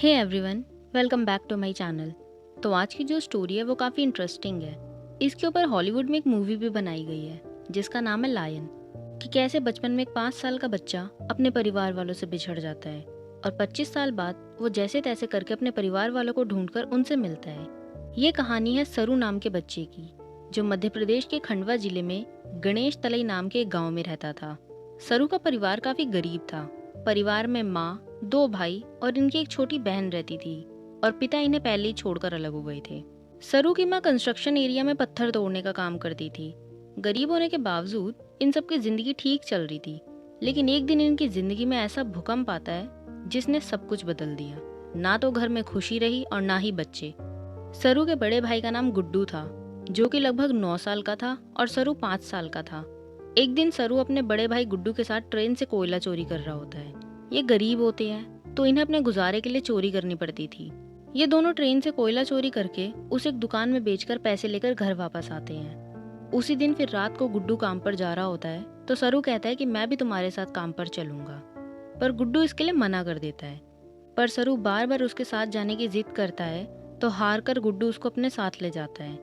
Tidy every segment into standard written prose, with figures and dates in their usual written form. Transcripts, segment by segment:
Hey everyone, welcome back to my channel. तो आज की जो स्टोरी है वो काफ़ी इंटरेस्टिंग है। इसके ऊपर हॉलीवुड में एक मूवी भी बनाई गई है जिसका नाम है लायन। कि कैसे बचपन में एक 5 साल का बच्चा अपने परिवार वालों से बिछड़ जाता है और 25 साल बाद वो जैसे तैसे करके अपने परिवार वालों को ढूंढकर उनसे मिलता है। ये कहानी है सरू नाम के बच्चे की, जो मध्य प्रदेश के खंडवा जिले में गणेश तलई नाम के एक गाँव में रहता था। सरू का परिवार काफ़ी गरीब था। परिवार में माँ, 2 भाई और इनकी एक छोटी बहन रहती थी और पिता इन्हें पहले ही छोड़कर अलग हो गए थे। सरू की माँ कंस्ट्रक्शन एरिया में पत्थर तोड़ने का काम करती थी। गरीब होने के बावजूद इन सबकी जिंदगी ठीक चल रही थी, लेकिन एक दिन इनकी जिंदगी में ऐसा भूकंप आता है जिसने सब कुछ बदल दिया। ना तो घर में खुशी रही और ना ही बच्चे। सरू के बड़े भाई का नाम गुड्डू था, जो कि लगभग 9 साल का था और सरू 5 साल का था। एक दिन सरू अपने बड़े भाई गुड्डू के साथ ट्रेन से कोयला चोरी कर रहा होता है। ये गरीब होते हैं तो इन्हें अपने गुजारे के लिए चोरी करनी पड़ती थी। ये दोनों ट्रेन से कोयला चोरी करके उसे एक दुकान में बेचकर पैसे लेकर घर वापस आते हैं। उसी दिन फिर रात को गुड्डू काम पर जा रहा होता है तो सरू कहता है कि मैं भी तुम्हारे साथ काम पर चलूंगा, पर गुड्डू इसके लिए मना कर देता है। पर सरू बार बार उसके साथ जाने की जिद करता है तो हार कर गुड्डू उसको अपने साथ ले जाता है।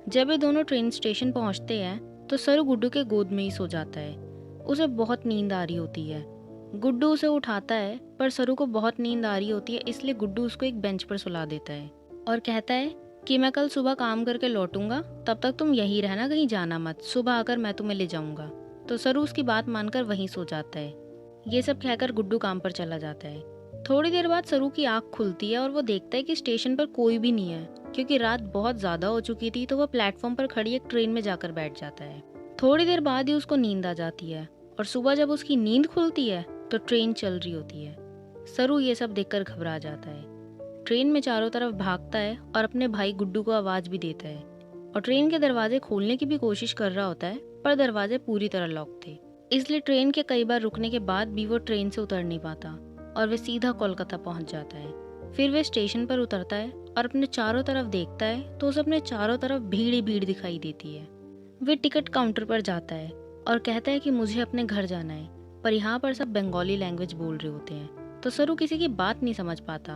जब ये दोनों ट्रेन स्टेशन पहुंचते हैं तो सरू गुड्डू के गोद में ही सो जाता है। उसे बहुत नींद आ रही होती है। गुड्डू उसे उठाता है, पर सरू को बहुत नींद आ रही होती है, इसलिए गुड्डू उसको एक बेंच पर सुला देता है और कहता है कि मैं कल सुबह काम करके लौटूंगा, तब तक तुम यहीं रहना, कहीं जाना मत, सुबह आकर मैं तुम्हें ले जाऊंगा। तो सरू उसकी बात मानकर वहीं सो जाता है। ये सब कहकर गुड्डू काम पर चला जाता है। थोड़ी देर बाद सरू की आंख खुलती है और वो देखता है कि स्टेशन पर कोई भी नहीं है, क्योंकि रात बहुत ज्यादा हो चुकी थी। तो वह प्लेटफॉर्म पर खड़ी एक ट्रेन में जाकर बैठ जाता है। थोड़ी देर बाद ही उसको नींद आ जाती है और सुबह जब उसकी नींद खुलती है तो ट्रेन चल रही होती है। सरू ये सब देखकर घबरा जाता है। ट्रेन में चारों तरफ भागता है और अपने भाई गुड्डू को आवाज भी देता है और ट्रेन के दरवाजे खोलने की भी कोशिश कर रहा होता है, पर दरवाजे पूरी तरह लॉक थे। इसलिए ट्रेन के कई बार रुकने के बाद भी वो ट्रेन से उतर नहीं पाता और वे सीधा कोलकाता पहुंच जाता है। फिर वे स्टेशन पर उतरता है और अपने चारों तरफ देखता है तो उसे अपने चारों तरफ भीड़ ही भीड़ दिखाई देती है। वे टिकट काउंटर पर जाता है और कहता है कि मुझे अपने घर जाना है, पर यहाँ पर सब बंगाली लैंग्वेज बोल रहे होते हैं। तो सरू किसी की बात नहीं समझ पाता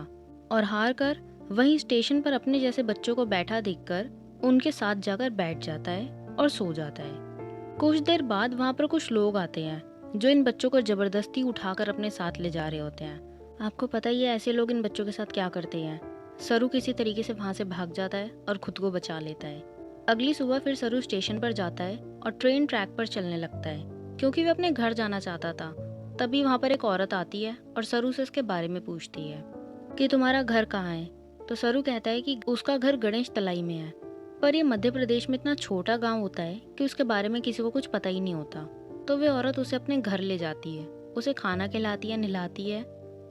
और हार कर वहीं स्टेशन पर अपने जैसे बच्चों को बैठा देखकर उनके साथ जाकर बैठ जाता है और सो जाता है। कुछ देर बाद वहाँ पर कुछ लोग आते हैं जो इन बच्चों को जबरदस्ती उठाकर अपने साथ ले जा रहे होते हैं। आपको पता ही है ऐसे लोग इन बच्चों के साथ क्या करते हैं। सरू किसी तरीके से वहाँ से भाग जाता है और खुद को बचा लेता है। अगली सुबह फिर सरू स्टेशन पर जाता है और ट्रेन ट्रैक पर चलने लगता है, क्योंकि वह अपने घर जाना चाहता था। तभी वहाँ पर एक औरत आती है और सरू से इसके बारे में पूछती है कि तुम्हारा घर कहाँ है। तो सरू कहता है कि उसका घर गणेश तलाई में है, पर यह मध्य प्रदेश में इतना छोटा गांव होता है कि उसके बारे में किसी को कुछ पता ही नहीं होता। तो वे औरत उसे अपने घर ले जाती है, उसे खाना खिलाती है, नहलाती है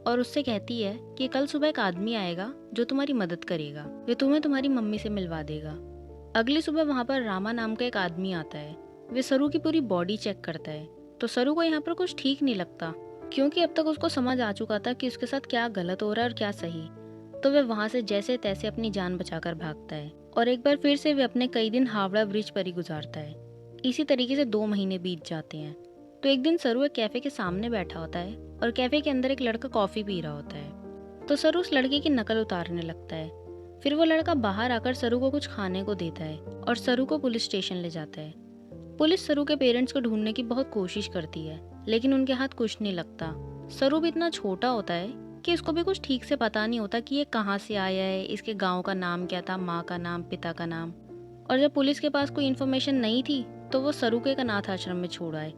और उससे कहती है कि कल सुबह एक आदमी आएगा जो तुम्हारी मदद करेगा, वे तुम्हें तुम्हारी मम्मी से मिलवा देगा। अगली सुबह वहाँ पर रामा नाम का एक आदमी आता है। वे सरू की पूरी बॉडी चेक करता है। तो सरू को यहाँ पर कुछ ठीक नहीं लगता, क्योंकि अब तक उसको समझ आ चुका था कि उसके साथ क्या गलत हो रहा है और क्या सही। तो वे वहाँ से जैसे तैसे अपनी जान बचाकर भागता है और एक बार फिर से वे अपने कई दिन हावड़ा ब्रिज पर ही गुजारता है। इसी तरीके से 2 महीने बीत जाते हैं। तो एक दिन सरू एक कैफे के सामने बैठा होता है और कैफे के अंदर एक लड़का कॉफी पी रहा होता है। तो सरू उस लड़के की नकल उतारने लगता है। फिर वो लड़का बाहर आकर सरू को कुछ खाने को देता है और सरू को पुलिस स्टेशन ले जाता है। पुलिस सरू के पेरेंट्स को ढूंढने की बहुत कोशिश करती है, लेकिन उनके हाथ कुछ नहीं लगता। सरू भी इतना छोटा होता है कि इसको भी कुछ ठीक से पता नहीं होता कि ये कहाँ से आया है, इसके गांव का नाम क्या था, माँ का नाम, पिता का नाम। और जब पुलिस के पास कोई इन्फॉर्मेशन नहीं थी तो वो सरू को एक अनाथ आश्रम में छोड़ आए।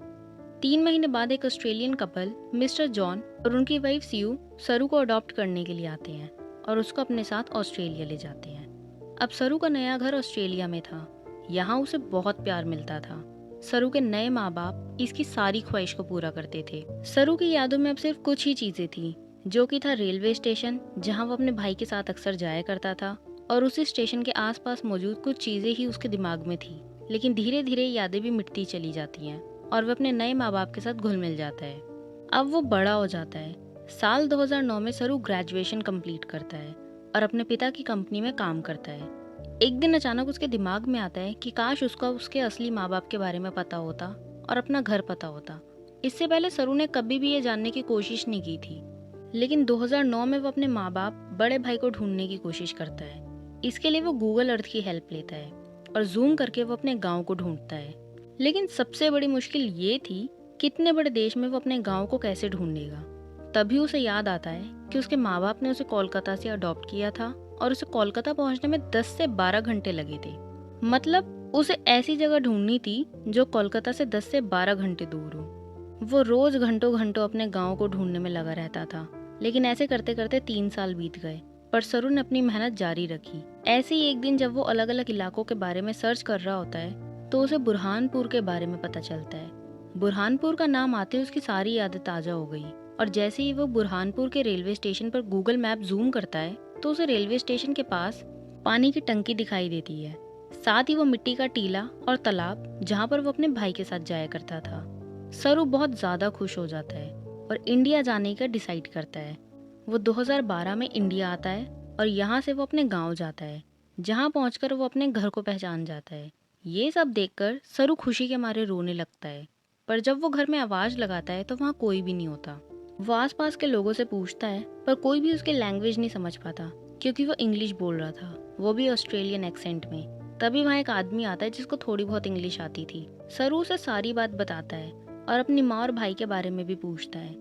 3 महीने बाद एक ऑस्ट्रेलियन कपल मिस्टर जॉन और उनकी वाइफ सीयू सरू को अडॉप्ट करने के लिए आते हैं और उसको अपने साथ ऑस्ट्रेलिया ले जाते हैं। अब सरू का नया घर ऑस्ट्रेलिया में था। यहाँ उसे बहुत प्यार मिलता था। सरू के नए माँ बाप इसकी सारी ख्वाहिश को पूरा करते थे। सरू की यादों में अब सिर्फ कुछ ही चीजें थी, जो कि था रेलवे स्टेशन, जहाँ वो अपने भाई के साथ अक्सर जाया करता था, और उसी स्टेशन के आसपास मौजूद कुछ चीजें ही उसके दिमाग में थी। लेकिन धीरे धीरे यादें भी मिटती चली जाती हैं और वह अपने नए माँ बाप के साथ घुल मिल जाता है। अब वो बड़ा हो जाता है। साल 2009 में सरू ग्रेजुएशन कंप्लीट करता है और अपने पिता की कंपनी में काम करता है। एक दिन अचानक उसके दिमाग में आता है कि काश उसका उसके असली माँ बाप के बारे में पता होता और अपना घर पता होता। इससे पहले सरू ने कभी भी ये जानने की कोशिश नहीं की थी, लेकिन 2009 में वो अपने माँ बाप, बड़े भाई को ढूंढने की कोशिश करता है। इसके लिए वो गूगल अर्थ की हेल्प लेता है और जूम करके वो अपने गांव को ढूंढता है। लेकिन सबसे बड़ी मुश्किल ये थी कि इतने बड़े देश में वो अपने गांव को कैसे ढूंढेगा। तभी उसे याद आता है कि उसके माँ बाप ने उसे कोलकाता से अडॉप्ट किया था और उसे कोलकाता पहुंचने में 10 से 12 घंटे लगे थे। मतलब उसे ऐसी जगह ढूंढनी थी जो कोलकाता से 10 से 12 घंटे दूर हो। वो रोज घंटों घंटों अपने गांव को ढूंढने में लगा रहता था। लेकिन ऐसे करते करते 3 साल बीत गए, पर सरू ने अपनी मेहनत जारी रखी। ऐसे ही एक दिन जब वो अलग अलग इलाकों के बारे में सर्च कर रहा होता है तो उसे बुरहानपुर के बारे में पता चलता है। बुरहानपुर का नाम आते ही उसकी सारी यादें ताजा हो गई और जैसे ही वो बुरहानपुर के रेलवे स्टेशन पर गूगल मैप जूम करता है तो उसे रेलवे स्टेशन के पास पानी की टंकी दिखाई देती है। साथ ही वो मिट्टी का टीला और तालाब जहाँ पर वो अपने भाई के साथ जाया करता था। सरू बहुत ज्यादा खुश हो जाता है और इंडिया जाने का डिसाइड करता है। वो 2012 में इंडिया आता है और यहाँ से वो अपने गांव जाता है, जहाँ पहुंचकर वो अपने घर को पहचान जाता है। ये सब देखकर सरू खुशी के मारे रोने लगता है, पर जब वो घर में आवाज लगाता है तो वहाँ कोई भी नहीं होता। वो आसपास के लोगों से पूछता है पर कोई भी उसकी लैंग्वेज नहीं समझ पाता क्योंकि वो इंग्लिश बोल रहा था, वो भी ऑस्ट्रेलियन एक्सेंट में। तभी वहाँ एक आदमी आता है जिसको थोड़ी बहुत इंग्लिश आती थी। सरू उसे सारी बात बताता है और अपनी माँ और भाई के बारे में भी पूछता है।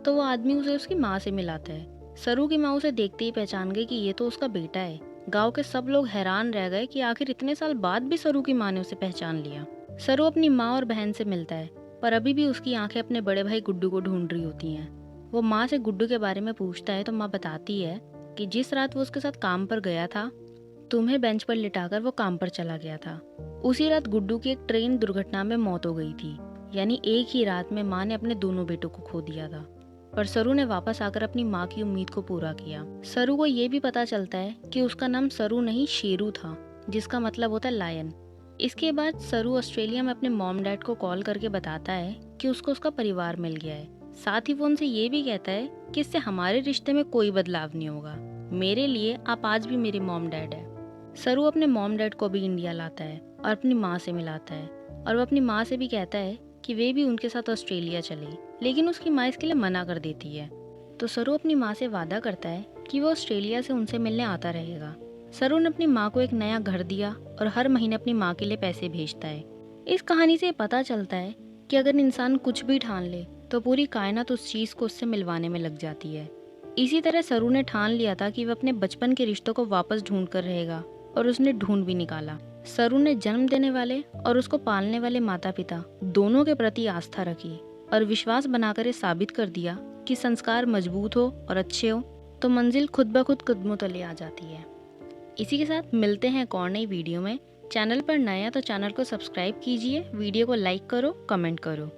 तो वो आदमी उसे उसकी माँ से मिलाता है। सरू की माँ उसे देखते ही पहचान गई कि ये तो उसका बेटा है। गांव के सब लोग हैरान रह गए कि आखिर इतने साल बाद भी सरू की माँ ने उसे पहचान लिया। सरू अपनी माँ और बहन से मिलता है, पर अभी भी उसकी आंखें अपने बड़े भाई गुड्डू को ढूंढ रही होती हैं। वो माँ से गुड्डू के बारे में पूछता है तो माँ बताती है कि जिस रात वो उसके साथ काम पर गया था, तुम्हें बेंच पर लिटाकर वो काम पर चला गया था। उसी रात गुड्डू की एक ट्रेन दुर्घटना में मौत हो गई थी। यानी एक ही रात में माँ ने अपने दोनों बेटों को खो दिया था। पर सरू ने वापस आकर अपनी माँ की उम्मीद को पूरा किया। सरू को ये भी पता चलता है कि उसका नाम सरू नहीं शेरू था, जिसका मतलब होता है लायन। इसके बाद सरू ऑस्ट्रेलिया में अपने मॉम डैड को कॉल करके बताता है कि उसको उसका परिवार मिल गया है। साथ ही वो उनसे ये भी कहता है कि इससे हमारे रिश्ते में कोई बदलाव नहीं होगा। मेरे लिए आप आज भी मेरे मॉम डैड है। सरू अपने मॉम डैड को भी इंडिया लाता है और अपनी माँ से मिलाता है और वो अपनी माँ से भी कहता है कि वे भी उनके साथ ऑस्ट्रेलिया चले, लेकिन उसकी माँ इसके लिए मना कर देती है। तो सरू अपनी माँ से वादा करता है कि वो ऑस्ट्रेलिया से उनसे मिलने आता रहेगा। सरू ने अपनी माँ को एक नया घर दिया और हर महीने अपनी माँ के लिए पैसे भेजता है। इस कहानी से पता चलता है कि अगर इंसान कुछ भी ठान ले तो पूरी कायनात उस चीज़ को उससे मिलवाने में लग जाती है। इसी तरह सरू ने ठान लिया था कि वह अपने बचपन के रिश्तों को वापस ढूंढ कर रहेगा और उसने ढूंढ भी निकाला। सरू ने जन्म देने वाले और उसको पालने वाले माता पिता दोनों के प्रति आस्था रखी और विश्वास बनाकर ये साबित कर दिया कि संस्कार मजबूत हो और अच्छे हो तो मंजिल खुद ब खुद कदमों तले आ जाती है। इसी के साथ मिलते हैं एक और नई वीडियो में। चैनल पर नया तो चैनल को सब्सक्राइब कीजिए, वीडियो को लाइक करो, कमेंट करो।